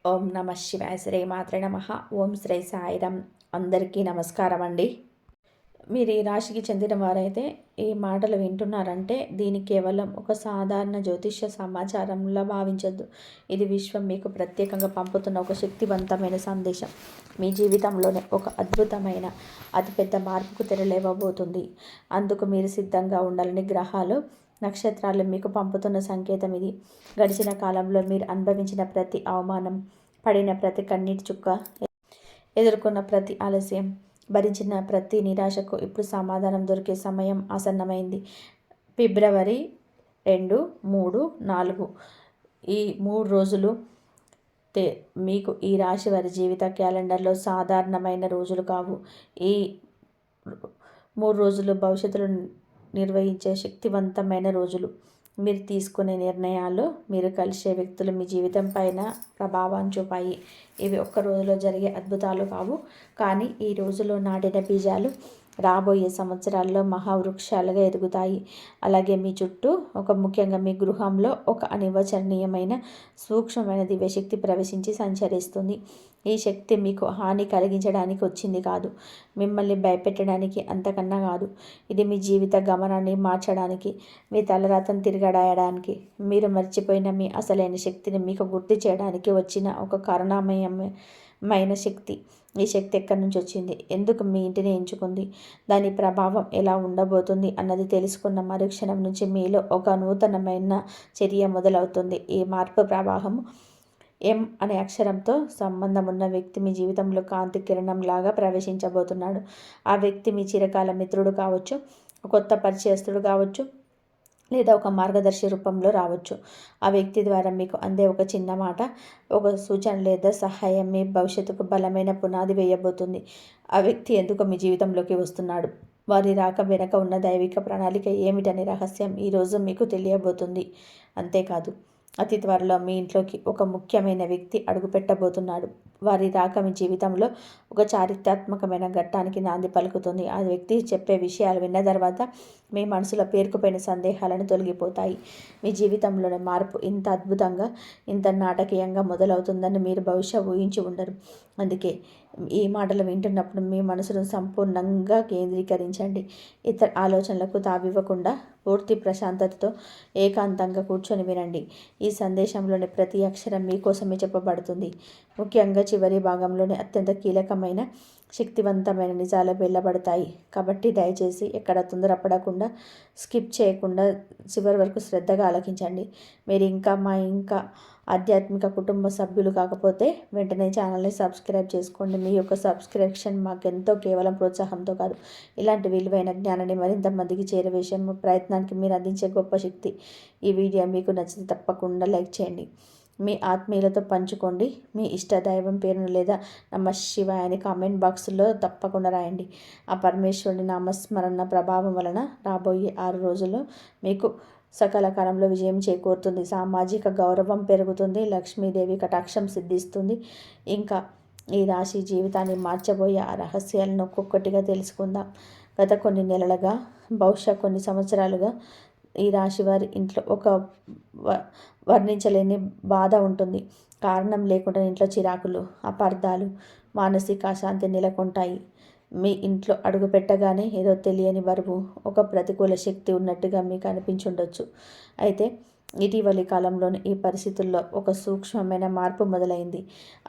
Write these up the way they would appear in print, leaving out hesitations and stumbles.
ఓం నమ శివాయ శ్రీ మాత్రే నమ. ఓం శ్రీ సాయిరామ్. అందరికీ నమస్కారం అండి. మీరు ఈ రాశికి చెందిన వారైతే ఈ మాటలు వింటున్నారంటే దీని కేవలం ఒక సాధారణ జ్యోతిష్య సమాచారంలా భావించొద్దు. ఇది విశ్వం మీకు ప్రత్యేకంగా పంపుతున్న ఒక శక్తివంతమైన సందేశం. మీ జీవితంలోనే ఒక అద్భుతమైన అతిపెద్ద మార్పుకు తెరలేవబోతుంది. అందుకు మీరు సిద్ధంగా ఉండాలని గ్రహాలు నక్షత్రాలు మీకు పంపుతున్న సంకేతం ఇది. గడిచిన కాలంలో మీరు అనుభవించిన ప్రతి అవమానం, పడిన ప్రతి కన్నీటి చుక్క, ఎదుర్కొన్న ప్రతి ఆలస్యం, భరించిన ప్రతి నిరాశకు ఇప్పుడు సమాధానం దొరికే సమయం ఆసన్నమైంది. ఫిబ్రవరి 2, 3, 4 ఈ 3 రోజులు మీకు ఈ రాశి వారి జీవిత క్యాలెండర్లో సాధారణమైన రోజులు కావు. ఈ 3 రోజులు భవిష్యత్తులో నిర్వహించే శక్తివంతమైన రోజులు. మీరు తీసుకునే నిర్ణయాలు, మీరు కలిసే వ్యక్తులు మీ జీవితం పైన ప్రభావం చూపాయి. ఇవి ఒక్క రోజులో జరిగే అద్భుతాలు కావు, కానీ ఈ రోజులో నాటిన బీజాలు రాబోయే సంవత్సరాల్లో మహావృక్షాలుగా ఎదుగుతాయి. అలాగే మీ చుట్టూ ముఖ్యంగా మీ గృహంలో ఒక అనిర్వచనీయమైన సూక్ష్మమైన దివ్యశక్తి ప్రవేశించి సంచరిస్తుంది. ఈ శక్తి మీకు హాని కలిగించడానికి వచ్చింది కాదు, మిమ్మల్ని భయపెట్టడానికి, అంతకన్నా కాదు. ఇది మీ జీవిత గమనాన్ని మార్చడానికి, మీ తలరాతను తిరగడాయడానికి, మీరు మర్చిపోయిన మీ అసలైన శక్తిని మీకు గుర్తు చేయడానికి వచ్చిన ఒక కరుణామయమైన శక్తి. ఈ శక్తి ఎక్కడి నుంచి వచ్చింది, ఎందుకు మీ ఇంటిని ఎంచుకుంది, దాని ప్రభావం ఎలా ఉండబోతుంది అన్నది తెలుసుకున్న మరుక్షణం నుంచి మీలో ఒక నూతనమైన చర్య మొదలవుతుంది. ఈ మార్పు ప్రవాహం ఎం అనే అక్షరంతో సంబంధం ఉన్న వ్యక్తి మీ జీవితంలో కాంతి కిరణం లాగా ప్రవేశించబోతున్నాడు. ఆ వ్యక్తి మీ చిరకాల మిత్రుడు కావచ్చు, కొత్త పరిచయస్తుడు కావచ్చు, లేదా ఒక మార్గదర్శి రూపంలో రావచ్చు. ఆ వ్యక్తి ద్వారా మీకు అందే ఒక చిన్న మాట, ఒక సూచన లేదా సహాయం మీ భవిష్యత్తుకు బలమైన పునాది వేయబోతుంది. ఆ వ్యక్తి ఎందుకు మీ జీవితంలోకి వస్తున్నాడు, వారి రాక వెనక ఉన్న దైవిక ప్రణాళిక ఏమిటనే రహస్యం ఈరోజు మీకు తెలియబోతుంది. అంతేకాదు, అతి త్వరలో మీ ఇంట్లోకి ఒక ముఖ్యమైన వ్యక్తి అడుగుపెట్టబోతున్నాడు. వారి రాక మీ జీవితంలో ఒక చారిత్రాత్మకమైన ఘట్టానికి నాంది పలుకుతుంది. ఆ వ్యక్తి చెప్పే విషయాలు విన్న తర్వాత మీ మనసులో పేరుకుపోయిన సందేహాలను తొలగిపోతాయి. మీ జీవితంలోని మార్పు ఇంత అద్భుతంగా, ఇంత నాటకీయంగా మొదలవుతుందని మీరు బహుశా ఊహించి ఉండరు. అందుకే ఈ మాటలు వింటున్నప్పుడు మీ మనసును సంపూర్ణంగా కేంద్రీకరించండి. ఇతర ఆలోచనలకు తావివ్వకుండా పూర్తి ప్రశాంతతతో ఏకాంతంగా కూర్చొని వినండి. ఈ సందేశంలోని ప్రతి అక్షరం మీకోసమే చెప్పబడుతుంది. ముఖ్యంగా చివరి భాగంలోని అత్యంత కీలకమైన, శక్తివంతమైన నిజాలు వెళ్ళబడతాయి. కాబట్టి దయచేసి ఎక్కడ తొందరపడకుండా, స్కిప్ చేయకుండా చివరి వరకు శ్రద్ధగా ఆలకించండి. మీరు ఇంకా ఆధ్యాత్మిక కుటుంబ సభ్యులు కాకపోతే వెంటనే ఛానల్ని సబ్స్క్రైబ్ చేసుకోండి. మీ యొక్క సబ్స్క్రిప్షన్ మాకెంతో, కేవలం ప్రోత్సాహంతో కాదు, ఇలాంటి విలువైన జ్ఞానాన్ని మరింత మందికి చేరవేసే ప్రయత్నానికి మీరు అందించే గొప్ప శక్తి. ఈ వీడియో మీకు నచ్చితే తప్పకుండా లైక్ చేయండి, మీ ఆత్మీయులతో పంచుకోండి. మీ ఇష్ట దైవం పేరును లేదా నమ శివాయ అని కామెంట్ బాక్స్లో తప్పకుండా రాయండి. ఆ పరమేశ్వరుని నామస్మరణ ప్రభావం వలన రాబోయే 6 రోజుల్లో మీకు సకల కాలంలో విజయం చేకూరుతుంది. సామాజిక గౌరవం పెరుగుతుంది. లక్ష్మీదేవి కటాక్షం సిద్ధిస్తుంది. ఇంకా ఈ రాశి జీవితాన్ని మార్చబోయే ఆ రహస్యాలను ఒక్కొక్కటిగా తెలుసుకుందాం. గత కొన్ని నెలలుగా, బహుశా కొన్ని సంవత్సరాలుగా ఈ రాశి వారి ఇంట్లో ఒక వర్ణించలేని బాధ ఉంటుంది. కారణం లేకుండా ఇంట్లో చిరాకులు, అపార్థాలు, మానసిక అశాంతి నెలకొంటాయి. మీ ఇంట్లో అడుగు పెట్టగానే ఏదో తెలియని బరువు, ఒక ప్రతికూల శక్తి ఉన్నట్టుగా మీకు అనిపించుండొచ్చు. అయితే ఇటీవలి కాలంలోని ఈ పరిస్థితుల్లో ఒక సూక్ష్మమైన మార్పు మొదలైంది.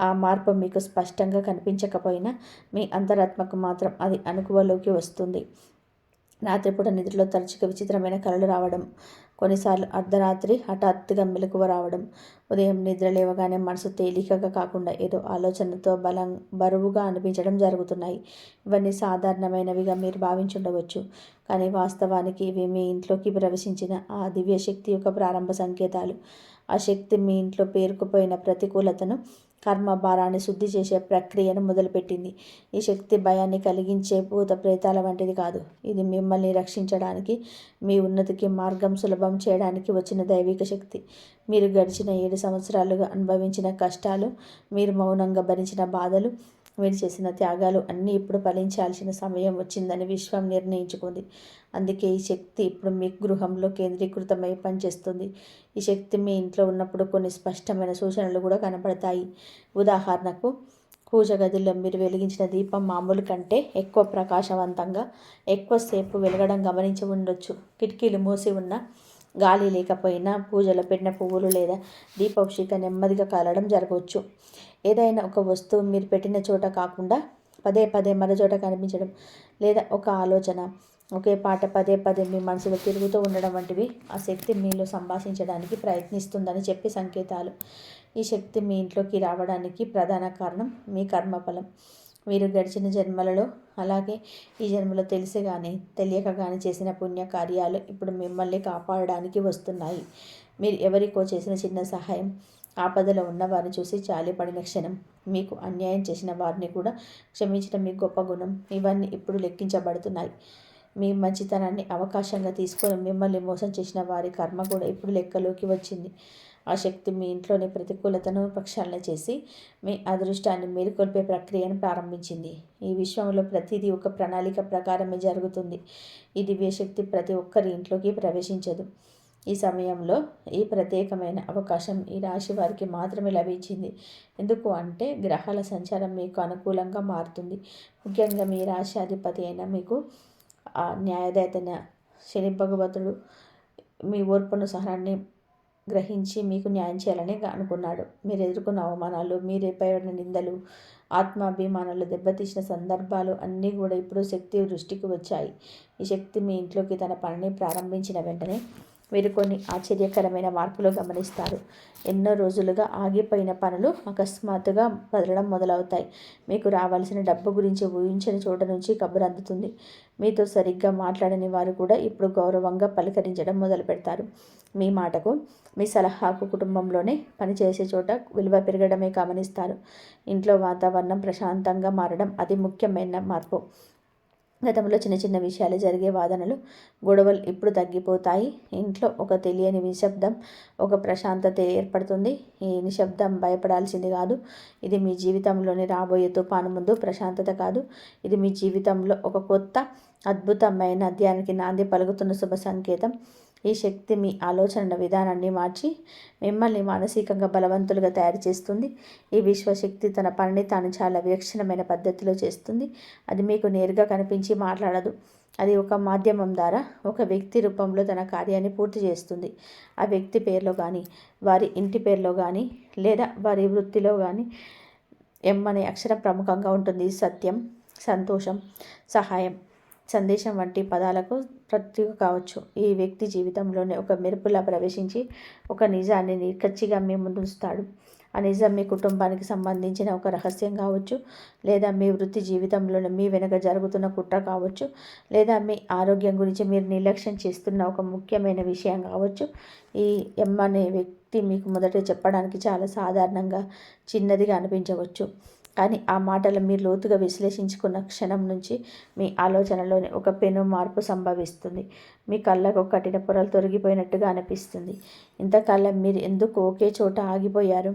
ఆ మార్పు మీకు స్పష్టంగా కనిపించకపోయినా మీ అంతరాత్మకు మాత్రం అది అనుకువలోకి వస్తుంది. రాత్రిపూట నిద్రలో తరచుగా విచిత్రమైన కలలు రావడం, కొన్నిసార్లు అర్ధరాత్రి హఠాత్తుగా మెలకువ రావడం, ఉదయం నిద్ర లేవగానే మనసు తేలికగా కాకుండా ఏదో ఆలోచనతో బరువుగా అనిపించడం జరుగుతున్నాయి. ఇవన్నీ సాధారణమైనవిగా మీరు భావించుండవచ్చు, కానీ వాస్తవానికి ఇవి మీ ఇంట్లోకి ప్రవేశించిన ఆ దివ్యశక్తి యొక్క ప్రారంభ సంకేతాలు. ఆ శక్తి మీ ఇంట్లో పేరుకుపోయిన ప్రతికూలతను, కర్మ భారాన్ని శుద్ధి చేసే ప్రక్రియను మొదలుపెట్టింది. ఈ శక్తి భయాన్ని కలిగించే భూత ప్రేతాల వంటిది కాదు. ఇది మిమ్మల్ని రక్షించడానికి, మీ ఉన్నతికి మార్గం సులభం చేయడానికి వచ్చిన దైవిక శక్తి. మీరు గడిచిన 7 సంవత్సరాలుగా అనుభవించిన కష్టాలు, మీరు మౌనంగా భరించిన బాధలు, మీరు చేసిన త్యాగాలు అన్నీ ఇప్పుడు ఫలించాల్సిన సమయం వచ్చిందని విశ్వం నిర్ణయించుకుంది. అందుకే ఈ శక్తి ఇప్పుడు మీ గృహంలో కేంద్రీకృతమై పనిచేస్తుంది. ఈ శక్తి మీ ఇంట్లో ఉన్నప్పుడు కొన్ని స్పష్టమైన సూచనలు కూడా కనపడతాయి. ఉదాహరణకు, పూజ గదిలో మీరు వెలిగించిన దీపం మామూలు కంటే ఎక్కువ ప్రకాశవంతంగా ఎక్కువసేపు వెలగడం గమనించి ఉండొచ్చు. కిటికీలు మూసి ఉన్న గాలి లేకపోయినా పూజలో పెట్టిన పువ్వులు లేదా దీపశిఖ నెమ్మదిగా కాలడం జరగవచ్చు. ఏదైనా ఒక వస్తువు మీరు పెట్టిన చోట కాకుండా పదే పదే మరో చోట కనిపించడం, లేదా ఒక ఆలోచన ఒకే పాట పదే పదే మీ మనసులో తిరుగుతూ ఉండడం వంటివి ఆ శక్తి మీలో సంభాషించడానికి ప్రయత్నిస్తుందని చెప్పే సంకేతాలు. ఈ శక్తి మీ ఇంట్లోకి రావడానికి ప్రధాన కారణం మీ కర్మఫలం. మీరు గడిచిన జన్మలలో, అలాగే ఈ జన్మలో తెలిసి కానీ తెలియక కానీ చేసిన పుణ్యకార్యాలు ఇప్పుడు మిమ్మల్ని కాపాడడానికి వస్తున్నాయి. మీరు ఎవరికో చేసిన చిన్న సహాయం, ఆపదలో ఉన్న వారిని చూసి జాలిపడిన క్షణం, మీకు అన్యాయం చేసిన వారిని కూడా క్షమించడం మీ గొప్ప గుణం, ఇవన్నీ ఇప్పుడు లెక్కించబడుతున్నాయి. మీ మంచితనాన్ని అవకాశంగా తీసుకొని మిమ్మల్ని మోసం చేసిన వారి కర్మ కూడా ఇప్పుడు లెక్కలోకి వచ్చింది. ఆ శక్తి మీ ఇంట్లోని ప్రతికూలతను ప్రక్షాళన చేసి మీ అదృష్టాన్ని మేలుకొల్పే ప్రక్రియను ప్రారంభించింది. ఈ విశ్వంలో ప్రతిదీ ఒక ప్రణాళిక ప్రకారమే జరుగుతుంది. ఈ దివ్యశక్తి ప్రతి ఒక్కరి ఇంట్లోకి ప్రవేశించదు. ఈ సమయంలో ఈ ప్రత్యేకమైన అవకాశం ఈ రాశి వారికి మాత్రమే లభించింది. ఎందుకు అంటే గ్రహాల సంచారం మీకు అనుకూలంగా మారుతుంది. ముఖ్యంగా మీ రాశి అధిపతి అయిన మీకు ఆ న్యాయదాతైన శని భగవతుడు మీ ఓర్పును సహనాన్ని గ్రహించి మీకు న్యాయం చేయాలని అనుకున్నాడు. మీరు ఎదుర్కొన్న అవమానాలు, మీరేపై నిందలు, ఆత్మాభిమానాలు దెబ్బతీసిన సందర్భాలు అన్నీ కూడా ఇప్పుడు శక్తి దృష్టికి వచ్చాయి. ఈ శక్తి మీ ఇంట్లోకి తన పనిని ప్రారంభించిన వెంటనే మీరు కొన్ని ఆశ్చర్యకరమైన మార్పులు గమనిస్తారు. ఎన్నో రోజులుగా ఆగిపోయిన పనులు అకస్మాత్తుగా కదలడం మొదలవుతాయి. మీకు రావాల్సిన డబ్బు గురించి ఊహించని చోట నుంచి కబురు అందుతుంది. మీతో సరిగ్గా మాట్లాడని వారు కూడా ఇప్పుడు గౌరవంగా పలకరించడం మొదలు పెడతారు. మీ మాటకు, మీ సలహాకు కుటుంబంలోనే పనిచేసే చోట విలువ పెరగడమే గమనిస్తారు. ఇంట్లో వాతావరణం ప్రశాంతంగా మారడం అది ముఖ్యమైన మార్పు. గతంలో చిన్న చిన్న విషయాలు జరిగే వాదనలు, గొడవలు ఇప్పుడు తగ్గిపోతాయి. ఇంట్లో ఒక తెలియని నిశ్శబ్దం, ఒక ప్రశాంతత ఏర్పడుతుంది. ఈ నిశ్శబ్దం భయపడాల్సింది కాదు. ఇది మీ జీవితంలోని రాబోయే తుఫాను ముందు ప్రశాంతత కాదు. ఇది మీ జీవితంలో ఒక కొత్త అద్భుతమైన అధ్యాయానికి నాంది పలుకుతున్న శుభ సంకేతం. ఈ శక్తి మీ ఆలోచన విధానాన్ని మార్చి మిమ్మల్ని మానసికంగా బలవంతులుగా తయారు చేస్తుంది. ఈ విశ్వశక్తి తన పనిని తాను చాలా విలక్షణమైన పద్ధతిలో చేస్తుంది. అది మీకు నేరుగా కనిపించి మాట్లాడదు. అది ఒక మాధ్యమం ద్వారా ఒక వ్యక్తి రూపంలో తన కార్యాన్ని పూర్తి చేస్తుంది. ఆ వ్యక్తి పేరులో కానీ, వారి ఇంటి పేరులో కానీ, లేదా వారి వృత్తిలో కానీ ఎం అనే అక్షరం ప్రముఖంగా ఉంటుంది. సత్యం, సంతోషం, సహాయం, సందేశం వంటి పదాలకు ప్రతీక కావచ్చు. ఈ వ్యక్తి జీవితంలోనే ఒక మెరుపులా ప్రవేశించి ఒక నిజాన్ని నిక్కచ్చిగా మీ ముందు ఉంచుతాడు. ఆ నిజం మీ కుటుంబానికి సంబంధించిన ఒక రహస్యం కావచ్చు, లేదా మీ వృత్తి జీవితంలోనే మీ వెనుక జరుగుతున్న కుట్ర కావచ్చు, లేదా మీ ఆరోగ్యం గురించి మీరు నిర్లక్ష్యం చేస్తున్న ఒక ముఖ్యమైన విషయం కావచ్చు. ఈ ఎం అనే వ్యక్తి మీకు మొదట చెప్పడానికి చాలా సాధారణంగా చిన్నదిగా అనిపించవచ్చు. కానీ ఆ మాటలు మీరు లోతుగా విశ్లేషించుకున్న క్షణం నుంచి మీ ఆలోచనలోనే ఒక పెను మార్పు సంభవిస్తుంది. మీ కళ్ళకు కట్టిన పొరలు తొలగిపోయినట్టుగా అనిపిస్తుంది. ఇంతకాలం మీరు ఎందుకు ఒకే చోట ఆగిపోయారు?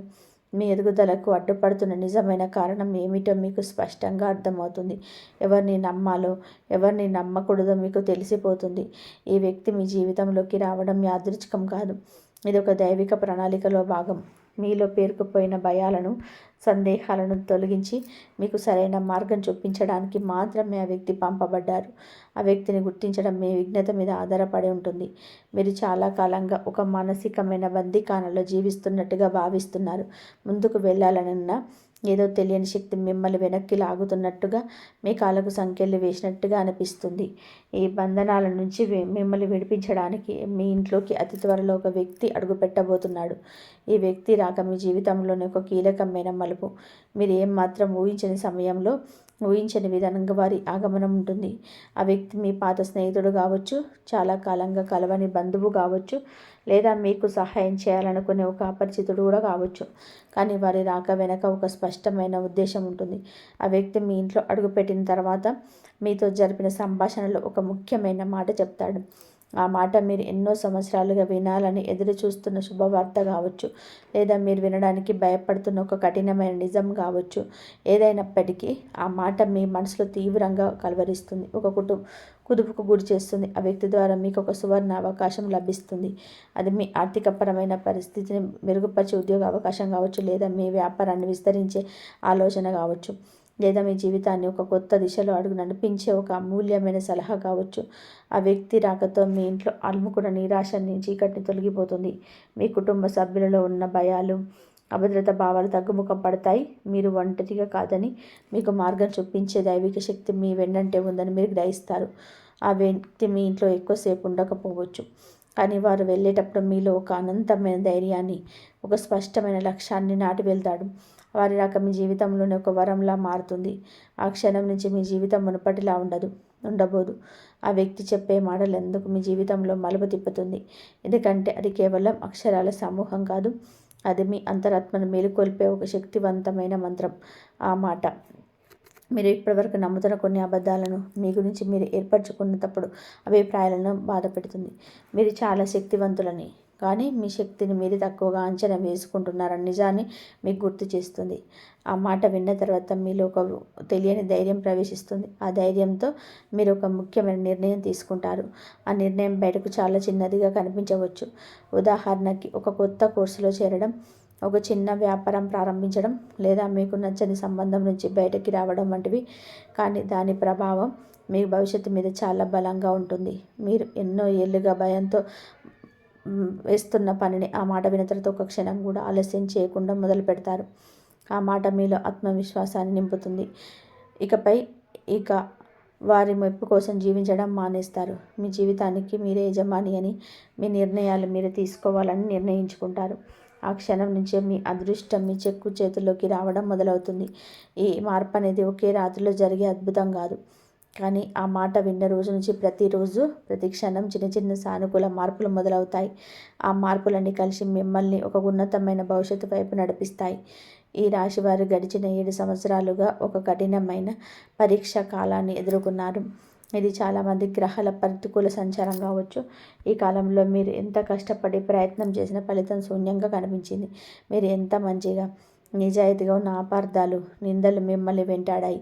మీ ఎదుగుదలకు అడ్డుపడుతున్న నిజమైన కారణం ఏమిటో మీకు స్పష్టంగా అర్థమవుతుంది. ఎవరిని నమ్మాలో, ఎవరిని నమ్మకూడదో మీకు తెలిసిపోతుంది. ఈ వ్యక్తి మీ జీవితంలోకి రావడం యాదృచ్ఛికం కాదు. ఇది ఒక దైవిక ప్రణాళికలో భాగం. మీలో పేరుకుపోయిన భయాలను, సందేహాలను తొలగించి మీకు సరైన మార్గం చూపించడానికి మాత్రమే ఆ వ్యక్తి పంపబడ్డారు. ఆ వ్యక్తిని గుర్తించడం మీ విజ్ఞత మీద ఆధారపడి ఉంటుంది. మీరు చాలా కాలంగా ఒక మానసికమైన బందీఖానలో జీవిస్తున్నట్టుగా భావిస్తున్నారు. ముందుకు వెళ్ళాలనున్న ఏదో తెలియని శక్తి మిమ్మల్ని వెనక్కి లాగుతున్నట్టుగా, మీ కాళ్ళకు సంకెళ్ళు వేసినట్టుగా అనిపిస్తుంది. ఈ బంధనాల నుంచి మిమ్మల్ని విడిపించడానికి మీ ఇంట్లోకి అతి త్వరలో ఒక వ్యక్తి అడుగుపెట్టబోతున్నాడు. ఈ వ్యక్తి రాక మీ జీవితంలోని ఒక కీలకమైన మలుపు. మీరు ఏమాత్రం ఊహించని సమయంలో, ఊహించని విధంగా వారి ఆగమనం ఉంటుంది. ఆ వ్యక్తి మీ పాత స్నేహితుడు కావచ్చు, చాలా కాలంగా కలవని బంధువు కావచ్చు, లేదా మీకు సహాయం చేయాలనుకునే ఒక అపరిచితుడు కూడా కావచ్చు. కానీ వారి రాక వెనక ఒక స్పష్టమైన ఉద్దేశం ఉంటుంది. ఆ వ్యక్తి మీ ఇంట్లో అడుగుపెట్టిన తర్వాత మీతో జరిపిన సంభాషణలో ఒక ముఖ్యమైన మాట చెప్తాడు. ఆ మాట మీరు ఎన్నో సంవత్సరాలుగా వినాలని ఎదురు చూస్తున్న శుభవార్త కావచ్చు, లేదా మీరు వినడానికి భయపడుతున్న ఒక కఠినమైన నిజం కావచ్చు. ఏదైనప్పటికీ ఆ మాట మీ మనసులో తీవ్రంగా కలవరిస్తుంది, ఒక కుదుపుకు గురి చేస్తుంది. ఆ వ్యక్తి ద్వారా మీకు ఒక సువర్ణ అవకాశం లభిస్తుంది. అది మీ ఆర్థికపరమైన పరిస్థితిని మెరుగుపరిచే ఉద్యోగ అవకాశం కావచ్చు, లేదా మీ వ్యాపారాన్ని విస్తరించే ఆలోచన కావచ్చు, లేదా మీ జీవితాన్ని ఒక కొత్త దిశలో అడుగు నడిపించే ఒక అమూల్యమైన సలహా కావచ్చు. ఆ వ్యక్తి రాకతో మీ ఇంట్లో అలుముకున్న నిరాశ చీకటిని తొలగిపోతుంది. మీ కుటుంబ సభ్యులలో ఉన్న భయాలు, అభద్రత భావాలు తగ్గుముఖం పడతాయి. మీరు ఒంటరిగా కాదని, మీకు మార్గం చూపించే దైవిక శక్తి మీ వెన్నంటే ఉందని మీరు గ్రహిస్తారు. ఆ వ్యక్తి మీ ఇంట్లో ఎక్కువసేపు ఉండకపోవచ్చు, కానీ వారు వెళ్ళేటప్పుడు మీలో ఒక అనంతమైన ధైర్యాన్ని, ఒక స్పష్టమైన లక్ష్యాన్ని నాటి వెళ్తాడు. వారి రాక మీ జీవితంలోనే ఒక వరంలా మారుతుంది. ఆ క్షణం నుంచి మీ జీవితం మునుపటిలా ఉండబోదు. ఆ వ్యక్తి చెప్పే మాటలు ఎందుకు మీ జీవితంలో మలుపు తిప్పుతుంది, ఎందుకంటే అది కేవలం అక్షరాల సమూహం కాదు, అది మీ అంతరాత్మను మేలుకొల్పే ఒక శక్తివంతమైన మంత్రం. ఆ మాట మీరు ఇప్పటివరకు నమ్ముతున్న కొన్ని అబద్ధాలను మీ గురించి మీరు ఏర్పరచుకున్నప్పుడు అభిప్రాయాలను బాధ పెడుతుంది. మీరు చాలా శక్తివంతులని, కానీ మీ శక్తిని మీరు తక్కువగా అంచనా వేసుకుంటున్నారన్న నిజాన్ని మీకు గుర్తు చేస్తుంది. ఆ మాట విన్న తర్వాత మీలో ఒక తెలియని ధైర్యం ప్రవేశిస్తుంది. ఆ ధైర్యంతో మీరు ఒక ముఖ్యమైన నిర్ణయం తీసుకుంటారు. ఆ నిర్ణయం బయటకు చాలా చిన్నదిగా కనిపించవచ్చు. ఉదాహరణకి ఒక కొత్త కోర్సులో చేరడం, ఒక చిన్న వ్యాపారం ప్రారంభించడం, లేదా మీకు నచ్చని సంబంధం నుంచి బయటకి రావడం వంటివి. కానీ దాని ప్రభావం మీ భవిష్యత్తు మీద చాలా బలంగా ఉంటుంది. మీరు ఎన్నో ఏళ్ళుగా భయంతో వేస్తున్న పనిని ఆ మాట విన్న తర్వాత ఒక క్షణం కూడా ఆలస్యం చేయకుండా మొదలు పెడతారు. ఆ మాట మీలో ఆత్మవిశ్వాసాన్ని నింపుతుంది. ఇక వారి మెప్పు కోసం జీవించడం మానేస్తారు. మీ జీవితానికి మీరే యజమాని అని, మీ నిర్ణయాలు మీరే తీసుకోవాలని నిర్ణయించుకుంటారు. ఆ క్షణం నుంచే మీ అదృష్టం మీ చెక్కు చేతుల్లోకి రావడం మొదలవుతుంది. ఈ మార్పు అనేది ఒకే రాత్రిలో జరిగే అద్భుతం కాదు, కానీ ఆ మాట విన్న రోజు నుంచి ప్రతిరోజు, ప్రతి క్షణం చిన్న చిన్న సానుకూల మార్పులు మొదలవుతాయి. ఆ మార్పులన్నీ కలిసి మిమ్మల్ని ఒక ఉన్నతమైన భవిష్యత్తు వైపు నడిపిస్తాయి. ఈ రాశివారు గడిచిన 7 సంవత్సరాలుగా ఒక కఠినమైన పరీక్ష కాలాన్ని ఎదుర్కొన్నారు. ఇది చాలామంది గ్రహాల ప్రతికూల సంచారం కావచ్చు. ఈ కాలంలో మీరు ఎంత కష్టపడి ప్రయత్నం చేసిన ఫలితం శూన్యంగా కనిపించింది. మీరు ఎంత మంచిగా, నిజాయితీగా ఉన్న అపార్థాలు, నిందలు మిమ్మల్ని వెంటాడాయి.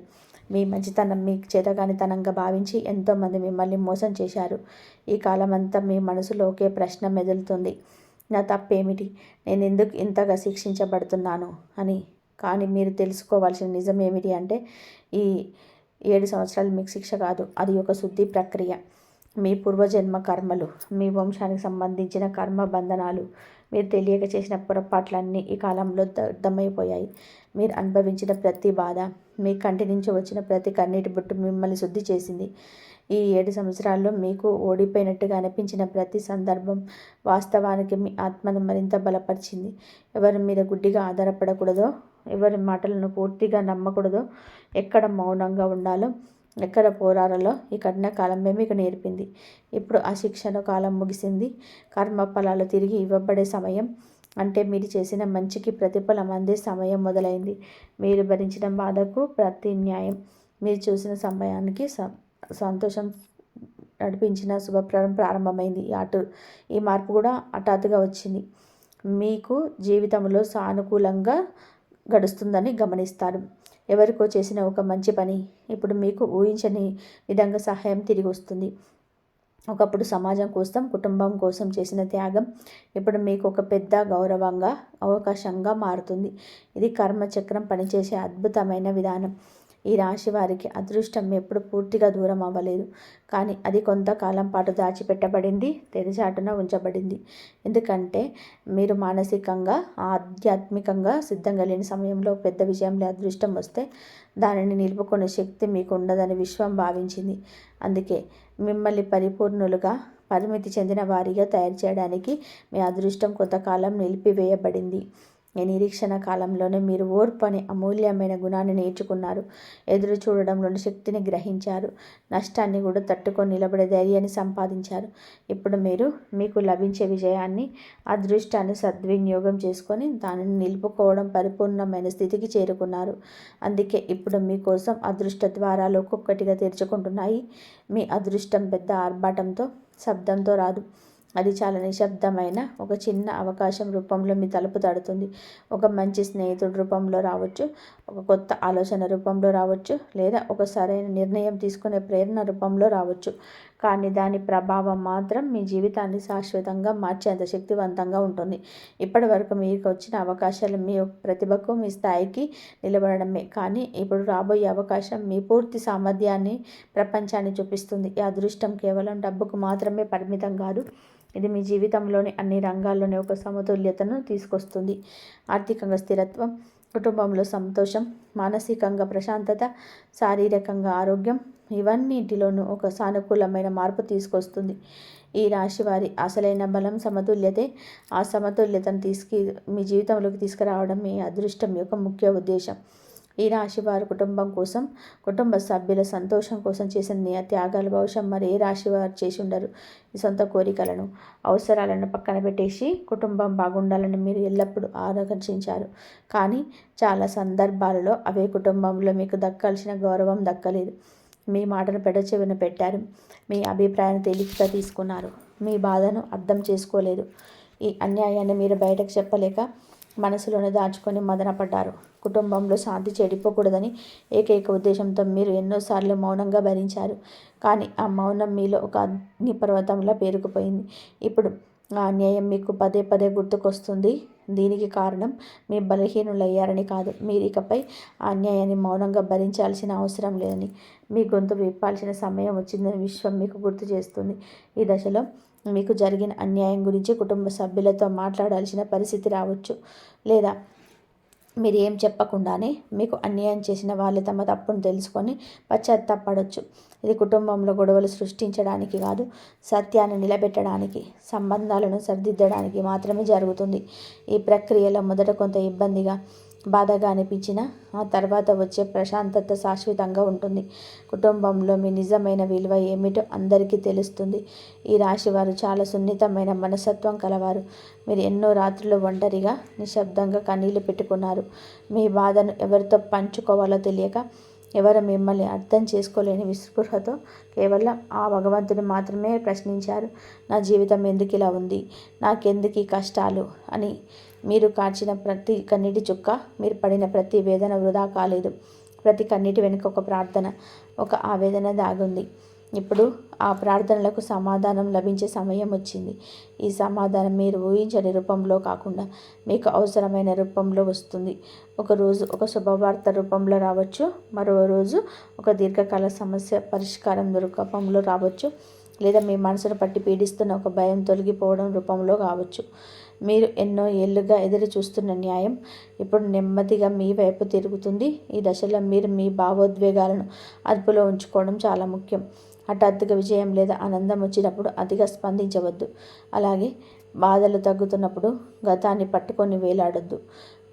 మీ మంచితనం మీ చేతగానితనంగా భావించి ఎంతోమంది మిమ్మల్ని మోసం చేశారు. ఈ కాలం అంతా మీ మనసులో ఒకే ప్రశ్న మెదులుతుంది: నా తప్పేమిటి, నేను ఎందుకు ఇంతగా శిక్షించబడుతున్నాను అని. కానీ మీరు తెలుసుకోవాల్సిన నిజం ఏమిటి అంటే, ఈ 7 సంవత్సరాలు మీకు శిక్ష కాదు, అది ఒక శుద్ధి ప్రక్రియ. మీ పూర్వజన్మ కర్మలు, మీ వంశానికి సంబంధించిన కర్మ బంధనాలు, మీరు తెలియక చేసిన పొరపాట్లన్నీ ఈ కాలంలో దగ్ధమైపోయాయి. మీరు అనుభవించిన ప్రతి బాధ, మీ కంటి నుంచి వచ్చిన ప్రతి కన్నీటి బొట్టు మిమ్మల్ని శుద్ధి చేసింది. ఈ 7 సంవత్సరాల్లో మీకు ఓడిపోయినట్టుగా అనిపించిన ప్రతి సందర్భం వాస్తవానికి మీ ఆత్మను మరింత బలపరిచింది. ఎవరి మీద గుడ్డిగా ఆధారపడకూడదో, ఎవరి మాటలను పూర్తిగా నమ్మకూడదో, ఎక్కడ మౌనంగా ఉండాలో, ఎక్కడ పోరాడాలో ఈ కఠిన కాలమే మీకు నేర్పింది. ఇప్పుడు ఆ శిక్షణ కాలం ముగిసింది. కర్మ ఫలాలు తిరిగి ఇవ్వబడే సమయం, అంటే మీరు చేసిన మంచికి ప్రతిఫలం అందే సమయం మొదలైంది. మీరు భరించిన బాధకు ప్రతి న్యాయం, మీరు చూసిన సమయానికి సంతోషం నడిపించిన శుభప్రారం ప్రారంభమైంది. ఈ మార్పు కూడా హఠాత్తుగా వచ్చింది. మీకు జీవితంలో సానుకూలంగా గడుస్తుందని గమనిస్తారు. ఎవరికో చేసిన ఒక మంచి పని ఇప్పుడు మీకు ఊహించని విధంగా సహాయం తిరిగి వస్తుంది. ఒకప్పుడు సమాజం కోసం, కుటుంబం కోసం చేసిన త్యాగం ఇప్పుడు మీకు ఒక పెద్ద గౌరవంగా, అవకాశంగా మారుతుంది. ఇది కర్మచక్రం పనిచేసే అద్భుతమైన విధానం. ఈ రాశి వారికి అదృష్టం ఎప్పుడు పూర్తిగా దూరం అవ్వలేదు, కానీ అది కొంతకాలం పాటు దాచిపెట్టబడింది, తెరచాటున ఉంచబడింది. ఎందుకంటే మీరు మానసికంగా, ఆధ్యాత్మికంగా సిద్ధంగా లేని సమయంలో పెద్ద విజయంలో అదృష్టం వస్తే దానిని నిలుపుకునే శక్తి మీకు ఉండదని విశ్వం భావించింది. అందుకే మిమ్మల్ని పరిపూర్ణులుగా, పరిమితి చెందిన వారిగా తయారు చేయడానికి మీ అదృష్టం కొంతకాలం నిలిపివేయబడింది. ఈ నిరీక్షణ కాలంలోనే మీరు ఓర్పు అనే అమూల్యమైన గుణాన్ని నేర్చుకున్నారు. ఎదురు చూడడంలోని శక్తిని గ్రహించారు. నష్టాన్ని కూడా తట్టుకొని నిలబడే ధైర్యాన్ని సంపాదించారు. ఇప్పుడు మీరు మీకు లభించే విజయాన్ని, అదృష్టాన్ని సద్వినియోగం చేసుకొని దానిని నిలుపుకోవడం పరిపూర్ణమైన స్థితికి చేరుకున్నారు. అందుకే ఇప్పుడు మీకోసం అదృష్ట ద్వారాలు ఒక్కొక్కటిగా తెరుచుకుంటున్నాయి. మీ అదృష్టం పెద్ద ఆర్భాటంతో, శబ్దంతో రాదు. అది చాలా నిశ్శబ్దమైన ఒక చిన్న అవకాశం రూపంలో మీ తలుపు తడుతుంది. ఒక మంచి స్నేహితుడి రూపంలో రావచ్చు, ఒక కొత్త ఆలోచన రూపంలో రావచ్చు, లేదా ఒక సరైన నిర్ణయం తీసుకునే ప్రేరణ రూపంలో రావచ్చు. కానీ దాని ప్రభావం మాత్రం మీ జీవితాన్ని శాశ్వతంగా మార్చేంత శక్తివంతంగా ఉంటుంది. ఇప్పటి వరకు మీకు వచ్చిన అవకాశాలు మీ ప్రతిభకు, మీ స్థాయికి నిలబడమే. కానీ ఇప్పుడు రాబోయే అవకాశం మీ పూర్తి సామర్థ్యాన్ని ప్రపంచాన్ని చూపిస్తుంది. ఈ అదృష్టం కేవలం డబ్బుకు మాత్రమే పరిమితం కాదు. ఇది మీ జీవితంలోని అన్ని రంగాల్లోని ఒక సమతుల్యతను తీసుకొస్తుంది. ఆర్థికంగా స్థిరత్వం, కుటుంబంలో సంతోషం, మానసికంగా ప్రశాంతత, శారీరకంగా ఆరోగ్యం, ఇవన్నింటిలోనూ ఒక సానుకూలమైన మార్పు తీసుకొస్తుంది. ఈ రాశి వారి అసలైన బలం సమతుల్యతే. ఆ సమతుల్యతను మీ జీవితంలోకి తీసుకురావడం మీ అదృష్టం యొక్క ముఖ్య ఉద్దేశం. ఈ రాశి వారు కుటుంబం కోసం, కుటుంబ సభ్యుల సంతోషం కోసం చేసిన త్యాగాలు బహుశా మరి ఏ రాశి వారు చేసి ఉండరు. ఈ సొంత కోరికలను, అవసరాలను పక్కన పెట్టేసి కుటుంబం బాగుండాలని మీరు ఎల్లప్పుడూ ఆకాంక్షించారు. కానీ చాలా సందర్భాలలో అవే కుటుంబంలో మీకు దక్కాల్సిన గౌరవం దక్కలేదు. మీ మాటను పెడచెవిన పెట్టారు. మీ అభిప్రాయాన్ని తేలికగా తీసుకున్నారు. మీ బాధను అర్థం చేసుకోలేదు. ఈ అన్యాయాన్ని మీరు బయటకు చెప్పలేక మనసులోనే దాచుకొని మదనపడ్డారు. కుటుంబంలో శాంతి చెడిపోకూడదని ఏకైక ఉద్దేశంతో మీరు ఎన్నోసార్లు మౌనంగా భరించారు. కానీ ఆ మౌనం మీలో ఒక అగ్నిపర్వతంలా పేరుకుపోయింది. ఇప్పుడు ఆ అన్యాయం మీకు పదే పదే గుర్తుకొస్తుంది. దీనికి కారణం మీ బలహీనులయ్యారని కాదు, మీరు ఇకపై ఆ అన్యాయాన్ని మౌనంగా భరించాల్సిన అవసరం లేదని, మీ గొంతు విప్పాల్సిన సమయం వచ్చిందని విశ్వం మీకు గుర్తు చేస్తుంది. ఈ దశలో మీకు జరిగిన అన్యాయం గురించి కుటుంబ సభ్యులతో మాట్లాడాల్సిన పరిస్థితి రావచ్చు. లేదా మీరు ఏం చెప్పకుండానే మీకు అన్యాయం చేసిన వాళ్ళు తమ తప్పును తెలుసుకొని పశ్చాత్తాపడవచ్చు. ఇది కుటుంబంలో గొడవలు సృష్టించడానికి కాదు, సత్యాన్ని నిలబెట్టడానికి, సంబంధాలను సరిదిద్దడానికి మాత్రమే జరుగుతుంది. ఈ ప్రక్రియలో మొదట కొంత ఇబ్బందిగా, బాధగా అనిపించినా ఆ తర్వాత వచ్చే ప్రశాంతత శాశ్వతంగా ఉంటుంది. కుటుంబంలో మీ నిజమైన విలువ ఏమిటో అందరికీ తెలుస్తుంది. ఈ రాశి వారు చాలా సున్నితమైన మనస్తత్వం కలవారు. మీరు ఎన్నో రాత్రులు ఒంటరిగా, నిశ్శబ్దంగా కన్నీళ్లు పెట్టుకున్నారు. మీ బాధను ఎవరితో పంచుకోవాలో తెలియక, ఎవరు మిమ్మల్ని అర్థం చేసుకోలేని విస్పృహతో కేవలం ఆ భగవంతుని మాత్రమే ప్రశ్నించారు. నా జీవితం ఎందుకు ఇలా ఉంది, నాకెందుకు ఈ కష్టాలు అని. మీరు కార్చిన ప్రతి కన్నీటి చుక్క, మీరు పడిన ప్రతి వేదన వృధా కాలేదు. ప్రతి కన్నీటి వెనుక ఒక ప్రార్థన, ఒక ఆవేదన దాగుంది. ఇప్పుడు ఆ ప్రార్థనలకు సమాధానం లభించే సమయం వచ్చింది. ఈ సమాధానం మీరు ఊహించని రూపంలో కాకుండా మీకు అవసరమైన రూపంలో వస్తుంది. ఒకరోజు ఒక శుభవార్త రూపంలో రావచ్చు, మరో రోజు ఒక దీర్ఘకాల సమస్య పరిష్కారం రూపంలో రావచ్చు, లేదా మీ మనసును పట్టి పీడిస్తున్న ఒక భయం తొలగిపోవడం రూపంలో కావచ్చు. మీరు ఎన్నో ఏళ్లుగా ఎదురు చూస్తున్న న్యాయం ఇప్పుడు నెమ్మదిగా మీ వైపు తిరుగుతుంది. ఈ దశలో మీరు మీ భావోద్వేగాలను అదుపులో ఉంచుకోవడం చాలా ముఖ్యం. హఠాత్తుగా విజయం లేదా ఆనందం వచ్చినప్పుడు అతిగా స్పందించవద్దు. అలాగే బాధలు తగ్గుతున్నప్పుడు గతాన్ని పట్టుకొని వేలాడొద్దు.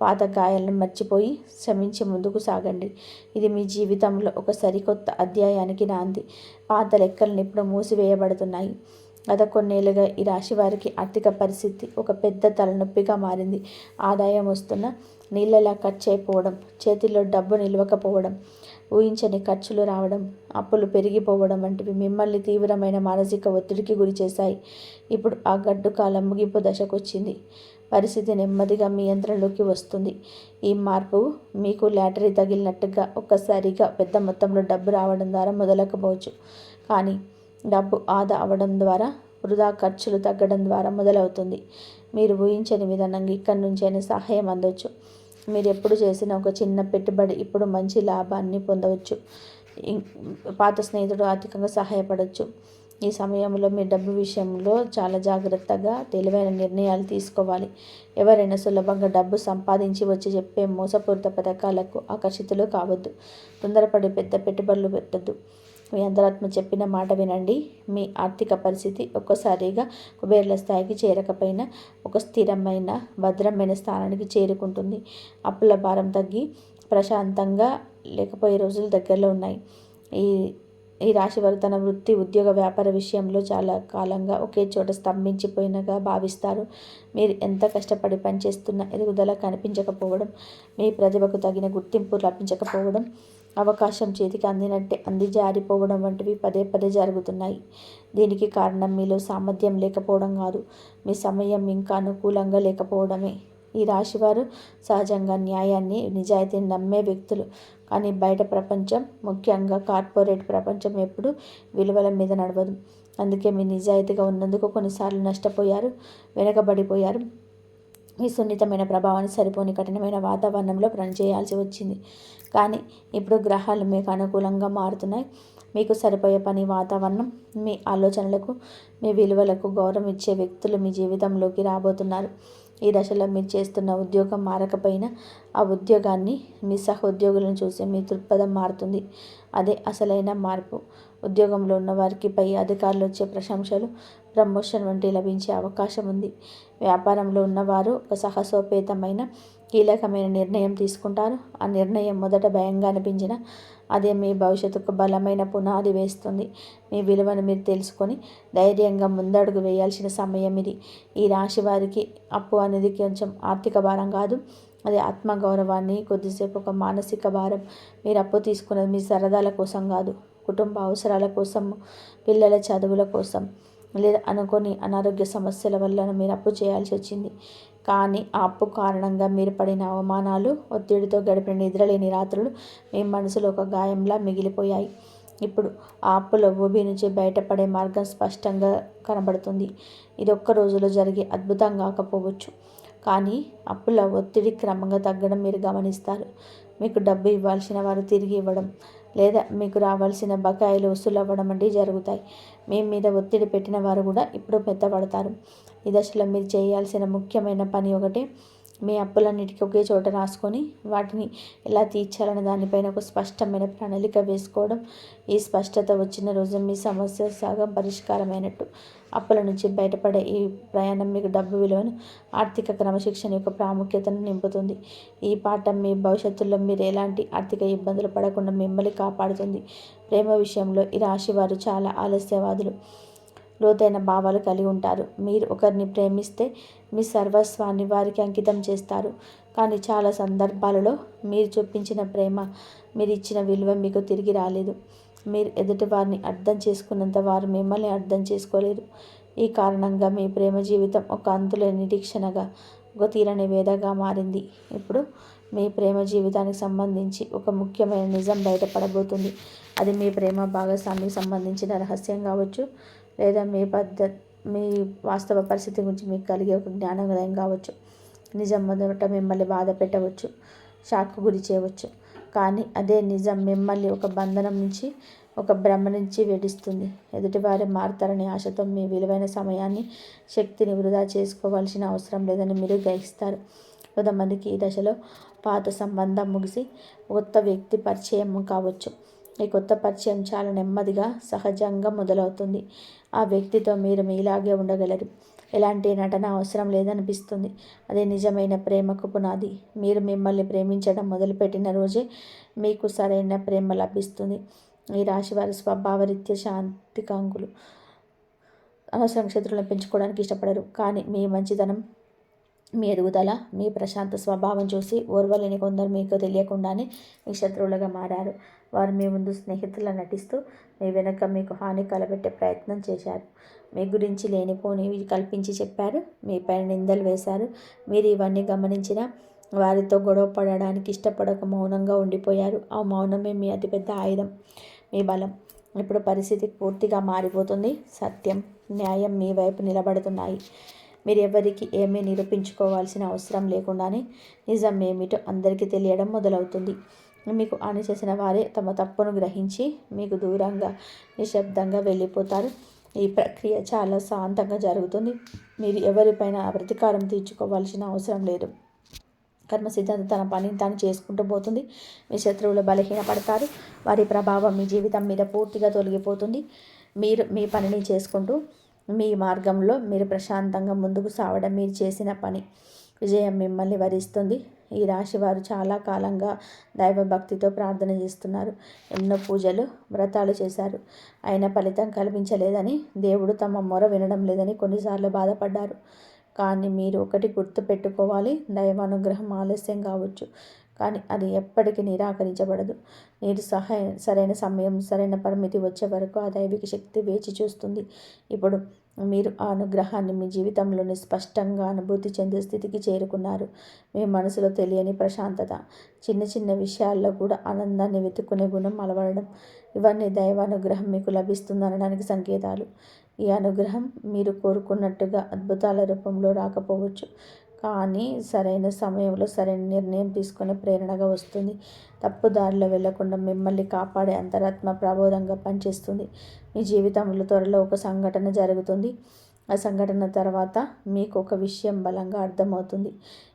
పాత గాయాలను మర్చిపోయి క్షమించి ముందుకు సాగండి. ఇది మీ జీవితంలో ఒక సరికొత్త అధ్యాయానికి నాంది. పాత లెక్కలను ఇప్పుడు మూసివేయబడుతున్నాయి. గత కొన్నేళ్లుగా ఈ రాశి వారికి ఆర్థిక పరిస్థితి ఒక పెద్ద తలనొప్పిగా మారింది. ఆదాయం వస్తున్న నీళ్ళలా ఖర్చు అయిపోవడం, చేతిలో డబ్బు నిలవకపోవడం, ఊహించని ఖర్చులు రావడం, అప్పులు పెరిగిపోవడం వంటివి మిమ్మల్ని తీవ్రమైన మానసిక ఒత్తిడికి గురి చేశాయి. ఇప్పుడు ఆ గడ్డు కాలం ముగింపు దశకొచ్చింది. పరిస్థితి నెమ్మదిగా మీ యంత్రంలోకి వస్తుంది. ఈ మార్పు మీకు లాటరీ తగిలినట్టుగా ఒక్కసారిగా పెద్ద మొత్తంలో డబ్బు రావడం ద్వారా మొదలకపోవచ్చు. కానీ డబ్బు ఆదా అవ్వడం ద్వారా, వృధా ఖర్చులు తగ్గడం ద్వారా మొదలవుతుంది. మీరు ఊహించని విధానంగా ఇక్కడి నుంచైనా సహాయం అందవచ్చు. మీరు ఎప్పుడు చేసిన ఒక చిన్న పెట్టుబడి ఇప్పుడు మంచి లాభాన్ని పొందవచ్చు. పాత స్నేహితుడు ఆర్థికంగా సహాయపడవచ్చు. ఈ సమయంలో మీ డబ్బు విషయంలో చాలా జాగ్రత్తగా తెలివైన నిర్ణయాలు తీసుకోవాలి. ఎవరైనా సులభంగా డబ్బు సంపాదించి వచ్చి చెప్పే మోసపూరిత పథకాలకు ఆకర్షితులు కావద్దు. తొందరపడి పెద్ద పెట్టుబడులు పెట్టద్దు. మీ అంతరాత్మ చెప్పిన మాట వినండి. మీ ఆర్థిక పరిస్థితి ఒక్కసారిగా కుబేర్ల స్థాయికి చేరకపోయినా ఒక స్థిరమైన భద్రమైన స్థానానికి చేరుకుంటుంది. అప్పుల భారం తగ్గి ప్రశాంతంగా లేకపోయే రోజులు దగ్గరలో ఉన్నాయి. ఈ ఈ రాశి వారు తన వృత్తి, ఉద్యోగ, వ్యాపార విషయంలో చాలా కాలంగా ఒకే చోట స్తంభించిపోయినగా భావిస్తారు. మీరు ఎంత కష్టపడి పనిచేస్తున్నా ఎదుగుదల కనిపించకపోవడం, మీ ప్రతిభకు తగిన గుర్తింపు లభించకపోవడం, అవకాశం చేతికి అందినట్టే అంది జారిపోవడం వంటివి పదే పదే జరుగుతున్నాయి. దీనికి కారణం మీలో సామర్థ్యం లేకపోవడం కాదు, మీ సమయం ఇంకా అనుకూలంగా లేకపోవడమే. ఈ రాశివారు సహజంగా న్యాయాన్ని, నిజాయితీని నమ్మే వ్యక్తులు. కానీ బయట ప్రపంచం, ముఖ్యంగా కార్పొరేట్ ప్రపంచం ఎప్పుడు విలువల మీద నడవదు. అందుకే మీ నిజాయితీగా ఉన్నందుకు కొన్నిసార్లు నష్టపోయారు, వెనుకబడిపోయారు. మీ సున్నితమైన ప్రభావాన్ని సరిపోని కఠినమైన వాతావరణంలో పనిచేయాల్సి వచ్చింది. కానీ ఇప్పుడు గ్రహాలు మీకు అనుకూలంగా మారుతున్నాయి. మీకు సరిపోయే పని వాతావరణం, మీ ఆలోచనలకు, మీ విలువలకు గౌరవం ఇచ్చే వ్యక్తులు మీ జీవితంలోకి రాబోతున్నారు. ఈ దశలో మీరు చేస్తున్న ఉద్యోగం మారకపోయినా ఆ ఉద్యోగాన్ని, మీ సహోద్యోగులను చూసి మీ దృక్పథం మారుతుంది. అదే అసలైన మార్పు. ఉద్యోగంలో ఉన్న వారికి పై అధికారులు వచ్చే ప్రశంసలు, ప్రమోషన్ వంటి లభించే అవకాశం ఉంది. వ్యాపారంలో ఉన్నవారు ఒక సాహసోపేతమైన కీలకమైన నిర్ణయం తీసుకుంటారు. ఆ నిర్ణయం మొదట భయంగా అనిపించిన అదే మీ భవిష్యత్తుకు బలమైన పునాది వేస్తుంది. మీ విలువను మీరు తెలుసుకొని ధైర్యంగా ముందడుగు వేయాల్సిన సమయం ఇది. ఈ రాశి వారికి అప్పు అనేది కొంచెం ఆర్థిక భారం కాదు, అది ఆత్మగౌరవాన్ని, కొద్దిసేపు ఒక మానసిక భారం. మీరు అప్పు తీసుకున్నది మీ సరదాల కోసం కాదు, కుటుంబ అవసరాల కోసం, పిల్లల చదువుల కోసం, లేదా అనుకోని అనారోగ్య సమస్యల వల్ల మీరు అప్పు చేయాల్సి వచ్చింది. కానీ ఆ అప్పు కారణంగా మీరు పడిన అవమానాలు, ఒత్తిడితో గడిపిన నిద్రలేని రాత్రులు మీ మనసులో ఒక గాయంలా మిగిలిపోయాయి. ఇప్పుడు ఆ అప్పుల ఊబి నుంచి బయటపడే మార్గం స్పష్టంగా కనబడుతుంది. ఇది ఒక్క రోజులో జరిగే అద్భుతం కాకపోవచ్చు, కానీ అప్పుల ఒత్తిడి క్రమంగా తగ్గడం మీరు గమనిస్తారు. మీకు డబ్బు ఇవ్వాల్సిన వారు తిరిగి ఇవ్వడం, లేదా మీకు రావాల్సిన బకాయిలు వసూలు అవ్వడం వంటివి జరుగుతాయి. మీ మీద ఒత్తిడి పెట్టిన వారు కూడా ఇప్పుడు మెత్తపడతారు. ఈ దశలో మీరు చేయాల్సిన ముఖ్యమైన పని ఒకటే. మీ అప్పులన్నిటికీ ఒకే చోట రాసుకొని వాటిని ఎలా తీర్చాలనే దానిపైన ఒక స్పష్టమైన ప్రణాళిక వేసుకోవడం. ఈ స్పష్టత వచ్చిన రోజు మీ సమస్య సగం పరిష్కారమైనట్టు. అప్పుల నుంచి బయటపడే ఈ ప్రయాణం మీకు డబ్బు విలువను, ఆర్థిక క్రమశిక్షణ యొక్క ప్రాముఖ్యతను నింపుతుంది. ఈ పాఠం మీ భవిష్యత్తులో మీరు ఎలాంటి ఆర్థిక ఇబ్బందులు పడకుండా మిమ్మల్ని కాపాడుతుంది. ప్రేమ విషయంలో ఈ రాశి వారు చాలా ఆలస్యవాదులు, లోతైన భావాలు కలిగి ఉంటారు. మీరు ఒకరిని ప్రేమిస్తే మీ సర్వస్వాన్ని వారికి అంకితం చేస్తారు. కానీ చాలా సందర్భాలలో మీరు చూపించిన ప్రేమ, మీరు ఇచ్చిన విలువ మీకు తిరిగి రాలేదు. మీరు ఎదుటి వారిని అర్థం చేసుకున్నంత వారు మిమ్మల్ని అర్థం చేసుకోలేరు. ఈ కారణంగా మీ ప్రేమ జీవితం ఒక అంతులేని నిరీక్షణగా, ఒక తీరని వేదగా మారింది. ఇప్పుడు మీ ప్రేమ జీవితానికి సంబంధించి ఒక ముఖ్యమైన నిజం బయటపడబోతుంది. అది మీ ప్రేమ భాగస్వామికి సంబంధించిన రహస్యం కావచ్చు, లేదా మీ వాస్తవ పరిస్థితి గురించి మీకు కలిగే ఒక జ్ఞానోదయం కావచ్చు. నిజం మొదట మిమ్మల్ని బాధ పెట్టవచ్చు, షాక్కు గురి చేయవచ్చు. కానీ అదే నిజం మిమ్మల్ని ఒక బంధనం నుంచి, ఒక భ్రమ నుంచి విడిస్తుంది. ఎదుటివారు మారుతారనే ఆశతో మీ విలువైన సమయాన్ని, శక్తిని వృధా చేసుకోవాల్సిన అవసరం లేదని మీరు గ్రహిస్తారు. కొంతమందికి ఈ దశలో పాత సంబంధం ముగిసి కొత్త వ్యక్తి పరిచయం కావచ్చు. ఈ కొత్త పరిచయం చాలా నెమ్మదిగా, సహజంగా మొదలవుతుంది. ఆ వ్యక్తితో మీరు మీలాగే ఉండగలరు. ఎలాంటి నటన అవసరం లేదనిపిస్తుంది. అదే నిజమైన ప్రేమకు పునాది. మీరు మిమ్మల్ని ప్రేమించడం మొదలుపెట్టిన రోజే మీకు సరైన ప్రేమ లభిస్తుంది. ఈ రాశి వారి స్వభావరీత్యా శాంతికాంకులు, అనవసరంగా శత్రువులను పెంచుకోవడానికి ఇష్టపడరు. కానీ మీ మంచితనం, మీ ఎదుగుదల, మీ ప్రశాంత స్వభావం చూసి ఓర్వలేని కొందరు మీకు తెలియకుండానే మీ శత్రువులుగా మారారు. వారు మీ ముందు స్నేహితులా నటిస్తూ మీ వెనుక మీకు హాని కలబెట్టే ప్రయత్నం చేశారు. మీ గురించి లేనిపోనివి కల్పించి చెప్పారు, మీపైన నిందలు వేశారు. మీరు ఇవన్నీ గమనించినా వారితో గొడవ పడడానికి ఇష్టపడక మౌనంగా ఉండిపోయారు. ఆ మౌనమే మీ అతిపెద్ద ఆయుధం, మీ బలం. ఇప్పుడు పరిస్థితి పూర్తిగా మారిపోతుంది. సత్యం, న్యాయం మీ వైపు నిలబడుతున్నాయి. మీరు ఎవరికి ఏమీ నిరూపించుకోవాల్సిన అవసరం లేకుండానే నిజం ఏమిటో అందరికీ తెలియడం మొదలవుతుంది. మీకు హాని చేసిన వారే తమ తప్పును గ్రహించి మీకు దూరంగా నిశ్శబ్దంగా వెళ్ళిపోతారు. ఈ ప్రక్రియ చాలా శాంతంగా జరుగుతుంది. మీరు ఎవరిపైన ప్రతీకారం తీర్చుకోవాల్సిన అవసరం లేదు. కర్మ సిద్ధాంతం తన పనిని తాను చేసుకుంటూ పోతుంది. మీ శత్రువులు బలహీనపడతారు. వారి ప్రభావం మీ జీవితం మీద పూర్తిగా తొలగిపోతుంది. మీరు మీ పనిని చేసుకుంటూ మీ మార్గంలో మీరు ప్రశాంతంగా ముందుకు సాగడం మీరు చేసిన పని. విజయం మిమ్మల్ని వరిస్తుంది. ఈ రాశి వారు చాలా కాలంగా దైవభక్తితో ప్రార్థన చేస్తున్నారు. ఎన్నో పూజలు వ్రతాలు చేశారు. అయినా ఫలితం కల్పించలేదని, దేవుడు తమ మొర వినడం లేదని కొన్నిసార్లు బాధపడ్డారు. కానీ మీరు ఒకటి గుర్తు పెట్టుకోవాలి, దైవానుగ్రహం ఆలస్యం కావచ్చు, కానీ అది ఎప్పటికీ నిరాకరించబడదు. మీరు సరైన సమయం, సరైన పరిమితి వచ్చే వరకు ఆ దైవిక శక్తి వేచి చూస్తుంది. ఇప్పుడు మీరు ఆ అనుగ్రహాన్ని మీ జీవితంలోని స్పష్టంగా అనుభూతి చెందే స్థితికి చేరుకున్నారు. మీ మనసులో తెలియని ప్రశాంతత, చిన్న చిన్న విషయాల్లో కూడా ఆనందాన్ని వెతుక్కునే గుణం అలవడడం, ఇవన్నీ దైవానుగ్రహం మీకు లభిస్తుందనడానికి సంకేతాలు. ఈ అనుగ్రహం మీరు కోరుకున్నట్టుగా అద్భుతాల రూపంలో రాకపోవచ్చు, కానీ సరైన సమయంలో సరైన నిర్ణయం తీసుకునే ప్రేరణగా వస్తుంది. తప్పుదారిలో వెళ్లకుండా మిమ్మల్ని కాపాడే అంతరాత్మ ప్రబోధంగా పనిచేస్తుంది. మీ జీవితంలో త్వరలో ఒక సంఘటన జరుగుతుంది. ఆ సంఘటన తర్వాత మీకు ఒక విషయం బలంగా అర్థమవుతుంది.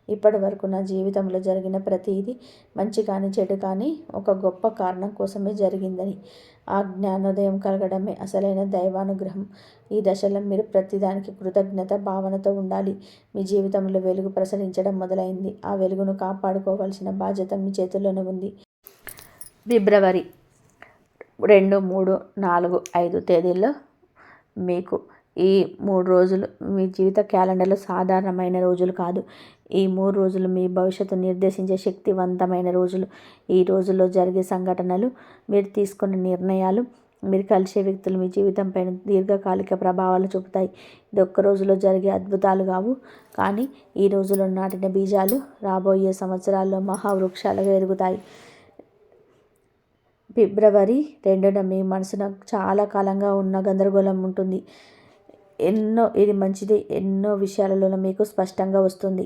ఇప్పటి వరకు నా జీవితంలో జరిగిన ప్రతిదీ, మంచి కానీ చెడు కానీ, ఒక గొప్ప కారణం కోసమే జరిగిందని. ఆ జ్ఞానోదయం కలగడమే అసలైన దైవానుగ్రహం. ఈ దశలో మీరు ప్రతిదానికి కృతజ్ఞత భావనతో ఉండాలి. మీ జీవితంలో వెలుగు ప్రసరించడం మొదలైంది. ఆ వెలుగును కాపాడుకోవాల్సిన బాధ్యత మీ చేతుల్లోనే ఉంది. ఫిబ్రవరి 2, 3, 4, 5 తేదీల్లో మీకు ఈ 3 రోజులు మీ జీవిత క్యాలెండర్లో సాధారణమైన రోజులు కాదు. ఈ 3 రోజులు మీ భవిష్యత్తు నిర్దేశించే శక్తివంతమైన రోజులు. ఈ రోజుల్లో జరిగే సంఘటనలు, మీరు తీసుకున్న నిర్ణయాలు, మీరు కలిసే వ్యక్తులు మీ జీవితం పైన దీర్ఘకాలిక ప్రభావాలు చూపుతాయి. ఇది ఒక్క రోజులో జరిగే అద్భుతాలు కావు, కానీ ఈ రోజులో నాటిన బీజాలు రాబోయే సంవత్సరాల్లో మహావృక్షాలుగా ఎదుగుతాయి. ఫిబ్రవరి 2న మీ మనసున చాలా కాలంగా ఉన్న గందరగోళం ఉంటుంది. ఇది మంచిది, ఎన్నో విషయాలలో మీకు స్పష్టంగా వస్తుంది.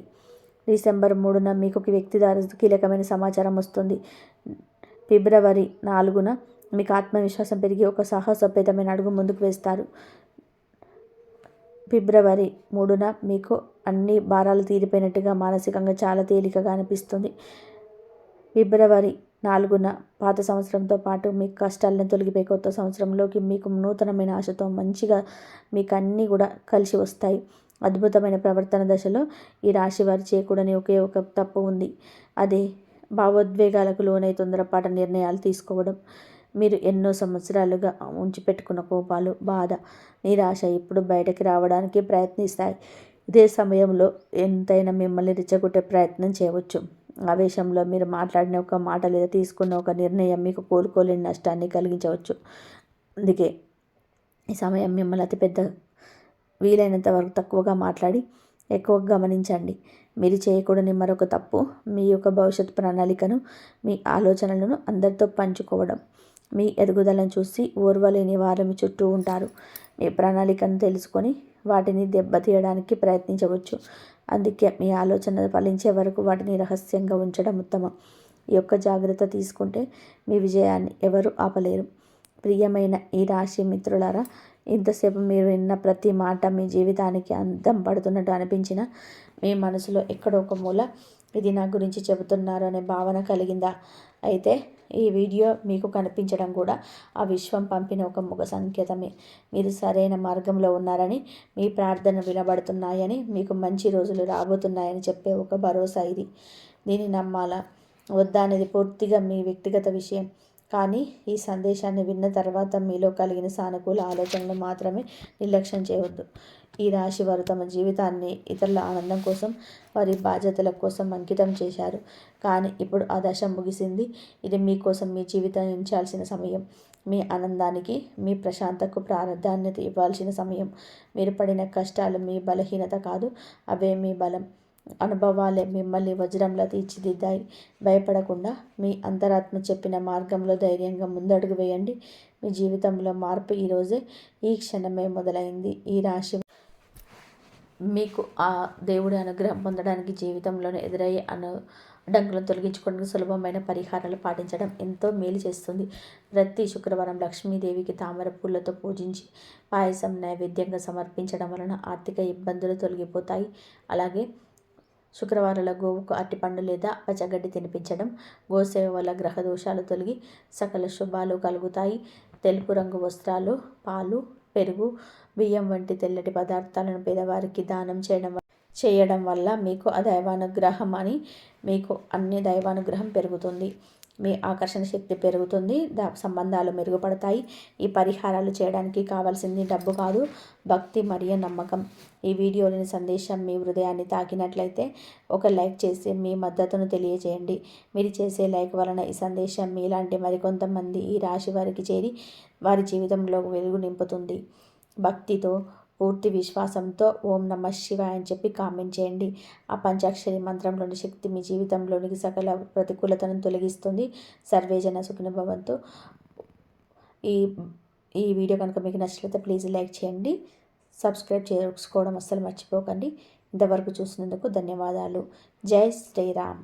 డిసెంబర్ 3న మీకు ఒక వ్యక్తి ద్వారా కీలకమైన సమాచారం వస్తుంది. ఫిబ్రవరి 4న మీకు ఆత్మవిశ్వాసం పెరిగి ఒక సాహసోపేతమైన అడుగు ముందుకు వేస్తారు. ఫిబ్రవరి 3న మీకు అన్ని భారాలు తీరిపోయినట్టుగా, మానసికంగా చాలా తేలికగా అనిపిస్తుంది. ఫిబ్రవరి 4న పాత సంవత్సరంతో పాటు మీ కష్టాలను తొలగిపోయి కొత్త సంవత్సరంలోకి మీకు నూతనమైన ఆశతో మంచిగా మీకు అన్నీ కూడా కలిసి వస్తాయి. అద్భుతమైన ప్రవర్తన దశలో ఈ రాశి వారు చేయకూడని ఒకే ఒక తప్పు ఉంది. అదే భావోద్వేగాలకు లోనై తొందరపాటు నిర్ణయాలు తీసుకోవడం. మీరు ఎన్నో సంవత్సరాలుగా ఉంచిపెట్టుకున్న కోపాలు, బాధ, నిరాశ ఇప్పుడు బయటకు రావడానికి ప్రయత్నిస్తాయి. ఇదే సమయంలో ఎంతైనా మిమ్మల్ని రెచ్చగొట్టే ప్రయత్నం చేయవచ్చు. ఆవేశంలో మీరు మాట్లాడిన ఒక మాట లేదా తీసుకున్న ఒక నిర్ణయం మీకు కోలుకోలేని నష్టాన్ని కలిగించవచ్చు. అందుకే ఈ సమయం మిమ్మల్ని అతిపెద్ద వీలైనంత వరకు తక్కువగా మాట్లాడి ఎక్కువగా గమనించండి. మీరు చేయకూడని మరొక తప్పు మీ యొక్క భవిష్యత్ ప్రణాళికను, మీ ఆలోచనలను అందరితో పంచుకోవడం. మీ ఎదుగుదలను చూసి ఓర్వలేని వారు మీ చుట్టూ ఉంటారు. మీ ప్రణాళికను తెలుసుకొని వాటిని దెబ్బతీయడానికి ప్రయత్నించవచ్చు. అందుకే మీ ఆలోచనలు ఫలించే వరకు వాటిని రహస్యంగా ఉంచడం ఉత్తమం. ఈ యొక్క జాగ్రత్త తీసుకుంటే మీ విజయాన్ని ఎవరు ఆపలేరు. ప్రియమైన ఈ రాశి మిత్రులారా, ఇంతసేపు మీరు విన్న ప్రతి మాట మీ జీవితానికి అందం పడుతున్నట్టు అనిపించిన మీ మనసులో ఎక్కడో ఒక మూల ఇది నా గురించి చెబుతున్నారు అనే భావన కలిగిందా? అయితే ఈ వీడియో మీకు కనిపించడం కూడా ఆ విశ్వం పంపిన ఒక ముఖ సంకేతమే. మీరు సరైన మార్గంలో ఉన్నారని, మీ ప్రార్థన వినబడుతున్నాయని, మీకు మంచి రోజులు రాబోతున్నాయని చెప్పే ఒక భరోసా ఇది. దీన్ని నమ్మాలా వద్దా అనేది పూర్తిగా మీ వ్యక్తిగత విషయం. కానీ ఈ సందేశాన్ని విన్న తర్వాత మీలో కలిగిన సానుకూల ఆలోచనలు మాత్రమే నిర్లక్ష్యం చేయవద్దు. ఈ రాశి వారు తమ జీవితాన్ని ఇతరుల ఆనందం కోసం, వారి బాధ్యతల కోసం అంకితం చేశారు. కానీ ఇప్పుడు ఆ దశ ముగిసింది. ఇది మీకోసం మీ జీవితాన్ని ఉంచాల్సిన సమయం. మీ ఆనందానికి, మీ ప్రశాంతకు ప్రాధాన్యత ఇవ్వాల్సిన సమయం. మీరు పడిన కష్టాలు మీ బలహీనత కాదు, అవే మీ బలం. అనుభవాలే మిమ్మల్ని వజ్రంలా తీర్చిదిద్దాయి. భయపడకుండా మీ అంతరాత్మ చెప్పిన మార్గంలో ధైర్యంగా ముందడుగు వేయండి. మీ జీవితంలో మార్పు ఈరోజే, ఈ క్షణమే మొదలైంది. ఈ రాశి మీకు ఆ దేవుడి అనుగ్రహం పొందడానికి జీవితంలోనే ఎదురయ్యే అడ్డంకులను తొలగించుకోవడానికి సులభమైన పరిహారాలు పాటించడం ఎంతో మేలు చేస్తుంది. ప్రతి శుక్రవారం లక్ష్మీదేవికి తామర పూలతో పూజించి పాయసం నైవేద్యంగా సమర్పించడం వలన ఆర్థిక ఇబ్బందులు తొలగిపోతాయి. అలాగే శుక్రవారాల గోవుకు అరటిపండు లేదా పచ్చగడ్డి తినిపించడం. గోసేవ వల్ల గ్రహ దోషాలు తొలగి సకల శుభాలు కలుగుతాయి. తెలుపు రంగు వస్త్రాలు, పాలు, పెరుగు, బియ్యం వంటి తెల్లటి పదార్థాలను పేదవారికి దానం చేయడం వల్ల మీకు అన్ని దైవానుగ్రహం పెరుగుతుంది. మీ ఆకర్షణ శక్తి పెరుగుతుంది. సంబంధాలు మెరుగుపడతాయి. ఈ పరిహారాలు చేయడానికి కావాల్సింది డబ్బు కాదు, భక్తి మరియు నమ్మకం. ఈ వీడియోలోని సందేశం మీ హృదయాన్ని తాకినట్లయితే ఒక లైక్ చేసి మీ మద్దతును తెలియజేయండి. మీరు చేసే లైక్ వలన ఈ సందేశం మీలాంటి మరికొంతమంది ఈ రాశి వారికి చేరి వారి జీవితంలో వెలుగు నింపుతుంది. భక్తితో, పూర్తి విశ్వాసంతో ఓం నమః శివాయ అని చెప్పి కామెంట్ చేయండి. ఆ పంచాక్షరి మంత్రంలోని శక్తి మీ జీవితంలోనికి సకల ప్రతికూలతను తొలగిస్తుంది. సర్వేజన సుఖినో భవంతు. ఈ ఈ వీడియో కనుక మీకు నచ్చినట్లయితే ప్లీజ్ లైక్ చేయండి. సబ్స్క్రైబ్ చేసుకోవడం అస్సలు మర్చిపోకండి. ఇంతవరకు చూసినందుకు ధన్యవాదాలు. జై శ్రీరామ్.